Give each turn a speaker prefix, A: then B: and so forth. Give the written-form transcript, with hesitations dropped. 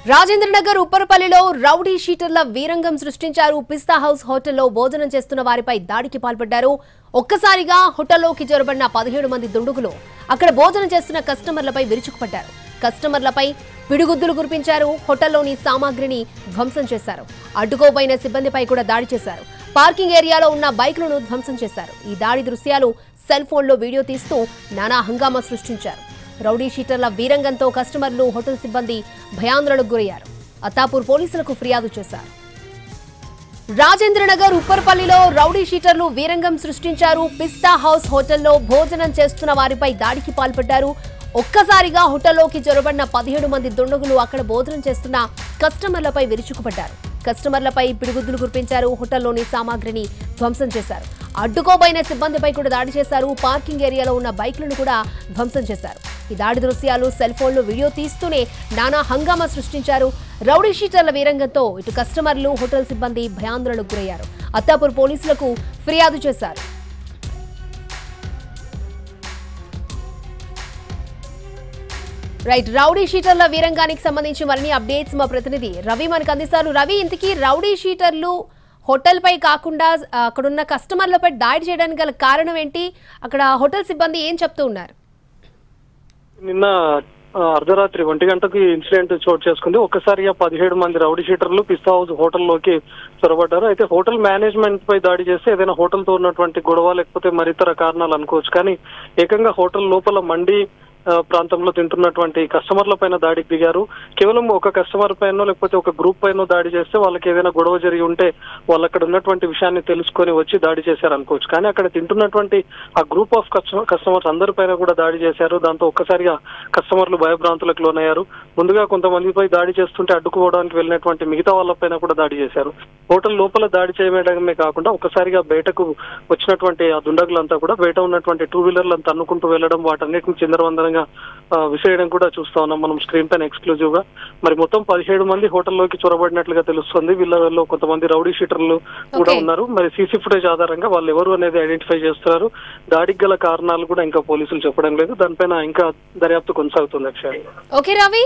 A: Rajendranagar ఉప్పరపల్లిలో rowdy షీటర్ల వీరంగం సృష్టించారు. పిస్తా house హోటల్లో భోజనం చేస్తున్న వారిపై దాడికి పాల్పడ్డారు. ఒక్కసారిగా హోటల్లోకి జొరబడిన 17 మంది దుండగులు అక్కడ భోజనం చేస్తున్న కస్టమర్లపై విరుచుకుపడ్డారు. కస్టమర్లపై పిడుగుద్దులు కురిపించారు. హోటల్లోని సామాగ్రిని ధ్వంసం చేశారు. అడ్డుకోబోయిన సిబ్బందిపై కూడా దాడి చేశారు. పార్కింగ్ ఏరియాలో ఉన్న బైక్లను ధ్వంసం చేశారు. ఈ దాడి దృశ్యాలు సెల్ ఫోన్లో వీడియో తీస్తూ నానా హంగామా సృష్టించారు. రౌడీ షీటర్ల వీరంగంతో కస్టమర్లు, హోటల్ సిబ్బంది భయాందోళనకు గురయ్యారు. అత్తాపూర్ పోలీసులకు ఫిర్యాదు చేశారు. రాజేంద్రనగర్ ఉప్పరపల్లిలో రౌడీ షీటర్లు వీరంగం సృష్టించారు. పిస్తా హౌస్ హోటల్లో భోజనం చేస్తున్న వారిపై దాడికి పాల్పడ్డారు. ఒక్కసారిగా హోటల్లోకి జొరబడిన 17 మంది దుండగులు అక్కడ భోజనం చేస్తున్న కస్టమర్లపై విరుచుకుపడ్డారు. కస్టమర్లపై పిడుగుద్దులు కురిపించారు. హోటల్లోని సామాగ్రిని ధ్వంసం చేశారు. అడ్డుకోబోయిన సిబ్బందిపై కూడా దాడి చేశారు. పార్కింగ్ ఏరియాలో ఉన్న బైక్లను కూడా ధ్వంసం చేశారు. ఈ దాడి దృశ్యాలు సెల్ ఫోన్లో వీడియో తీస్తూనే నానా హంగామా సృష్టించారు. రౌడీ షీటర్ల వీరంగంతో ఇటు కస్టమర్లు, హోటల్ సిబ్బంది భయాందోళనకు గురయ్యారు. అత్తాపూర్ పోలీసులకు ఫిర్యాదు చేశారు. రైట్, రౌడీ షీటర్ల వీరంగానికి సంబంధించి మరిన్ని అప్డేట్స్ మా ప్రతినిధి రవి మనకు అందిస్తారు. రవి, ఇంతకీ రౌడీ షీటర్లు హోటల్ పై కాకుండా అక్కడున్న కస్టమర్లపై దాడి చేయడానికి గల కారణం ఏంటి? అక్కడ హోటల్ సిబ్బంది ఏం చెప్తూ ఉన్నారు?
B: నిన్న అర్ధరాత్రి 1 గంటకి ఇన్సిడెంట్ చోటు చేసుకుంది. ఒక్కసారిగా 17 మంది రౌడీ షీటర్లు పిస్తా హౌస్ హోటల్లోకి చొరబడ్డారు. అయితే హోటల్ మేనేజ్మెంట్ పై దాడి చేస్తే ఏదైనా హోటల్ తో ఉన్నటువంటి గొడవ లేకపోతే మరితర కారణాలు అనుకోవచ్చు. కానీ ఏకంగా హోటల్ లోపల మండి ప్రాంతంలో తింటున్నటువంటి కస్టమర్ల పైన దాడికి దిగారు. కేవలం ఒక కస్టమర్ పైన లేకపోతే ఒక గ్రూప్ పైన దాడి చేస్తే వాళ్ళకి ఏదైనా గొడవ జరిగి ఉంటే వాళ్ళు అక్కడ ఉన్నటువంటి విషయాన్ని తెలుసుకొని వచ్చి దాడి చేశారు అనుకోవచ్చు. కానీ అక్కడ తింటున్నటువంటి ఆ గ్రూప్ ఆఫ్ కస్టమర్స్ అందరిపైన కూడా దాడి చేశారు. దాంతో ఒక్కసారిగా కస్టమర్లు భయభ్రాంతులకు లోనయ్యారు. ముందుగా కొంతమందిపై దాడి చేస్తుంటే అడ్డుకోవడానికి వెళ్ళినటువంటి మిగతా వాళ్ళపైన కూడా దాడి చేశారు. హోటల్ లోపల దాడి చేయడమే కాకుండా ఒక్కసారిగా బయటకు వచ్చినటువంటి ఆ దుండగులంతా కూడా బయట ఉన్నటువంటి 2 వీలర్లను తన్నుకుంటూ వెళ్లడం, వాటన్నిటిని చిందరవందరంగా విసిరేయడం కూడా చూస్తా ఉన్నాం మనం స్క్రీన్ పైన ఎక్స్క్లూజివ్ గా. మరి మొత్తం 17 మంది హోటల్లోకి చొరబడినట్లుగా తెలుస్తుంది. వీళ్ళలో కొంతమంది రౌడీ షీటర్లు కూడా ఉన్నారు. మరి సీసీ ఫుటేజ్ ఆధారంగా వాళ్ళు ఎవరు అనేది ఐడెంటిఫై చేస్తున్నారు. దాడికి గల కారణాలు కూడా ఇంకా పోలీసులు చెప్పడం లేదు. దానిపైన ఇంకా దర్యాప్తు కొనసాగుతుంది.
A: ఓకే రవి.